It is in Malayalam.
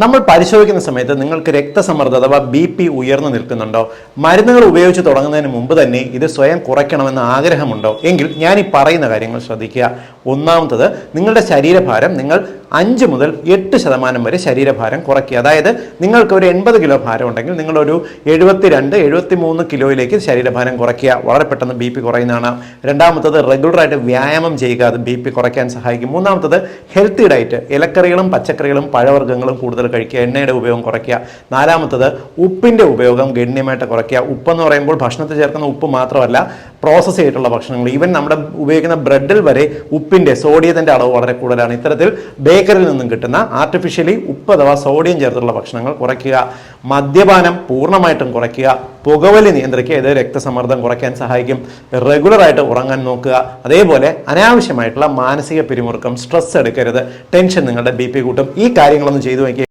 നമ്മൾ പരിശോധിക്കുന്ന സമയത്ത് നിങ്ങൾക്ക് രക്തസമ്മർദ്ദം അഥവാ BP ഉയർന്നു നിൽക്കുന്നുണ്ടോ? മരുന്നുകൾ ഉപയോഗിച്ച് തുടങ്ങുന്നതിന് മുമ്പ് തന്നെ ഇത് സ്വയം കുറയ്ക്കണമെന്ന് ആഗ്രഹമുണ്ടോ? എങ്കിൽ ഞാൻ ഈ പറയുന്ന കാര്യങ്ങൾ ശ്രദ്ധിക്കുക. ഒന്നാമത്തത്, നിങ്ങളുടെ ശരീരഭാരം നിങ്ങൾ 5 മുതൽ 8% വരെ ശരീരഭാരം കുറയ്ക്കുക. അതായത് നിങ്ങൾക്ക് ഒരു 80 കിലോ ഭാരം ഉണ്ടെങ്കിൽ നിങ്ങളൊരു 72-73 കിലോയിലേക്ക് ശരീരഭാരം കുറയ്ക്കുക. വളരെ പെട്ടെന്ന് BP കുറയുന്നതാണ്. രണ്ടാമത്തത്, റെഗുലറായിട്ട് വ്യായാമം ചെയ്യുക. അത് BP കുറയ്ക്കാൻ സഹായിക്കും. മൂന്നാമത്തത്, ഹെൽത്തി ഡയറ്റ്, ഇലക്കറികളും പച്ചക്കറികളും പഴവർഗ്ഗങ്ങളും കൂടുതൽ കഴിക്കുക, എണ്ണയുടെ ഉപയോഗം കുറയ്ക്കുക. നാലാമത്തത്, ഉപ്പിൻ്റെ ഉപയോഗം ഗണ്യമായിട്ട് കുറയ്ക്കുക. ഉപ്പെന്ന് പറയുമ്പോൾ ഭക്ഷണത്തിൽ ചേർക്കുന്ന ഉപ്പ് മാത്രമല്ല, പ്രോസസ്സ് ചെയ്തിട്ടുള്ള ഭക്ഷണങ്ങൾ, ഈവൻ നമ്മുടെ ഉപയോഗിക്കുന്ന ബ്രെഡിൽ വരെ ഉപ്പിൻ്റെ, സോഡിയത്തിൻ്റെ അളവ് വളരെ കൂടുതലാണ്. ഇത്തരത്തിൽ ബേക്കറിയിൽ നിന്നും കിട്ടുന്ന ആർട്ടിഫിഷ്യലി ഉപ്പ് അഥവാ സോഡിയം ചേർത്തുള്ള ഭക്ഷണങ്ങൾ കുറയ്ക്കുക. മദ്യപാനം പൂർണ്ണമായിട്ടും കുറയ്ക്കുക. പുകവലി നിയന്ത്രിക്കുക. ഇത് രക്തസമ്മർദ്ദം കുറയ്ക്കാൻ സഹായിക്കും. റെഗുലറായിട്ട് ഉറങ്ങാൻ നോക്കുക. അതേപോലെ അനാവശ്യമായിട്ടുള്ള മാനസിക പിരിമുറുക്കം, സ്ട്രെസ് എടുക്കരുത്. ടെൻഷൻ നിങ്ങളുടെ BP കൂട്ടും. ഈ കാര്യങ്ങളൊന്നും ചെയ്തു നോക്കി.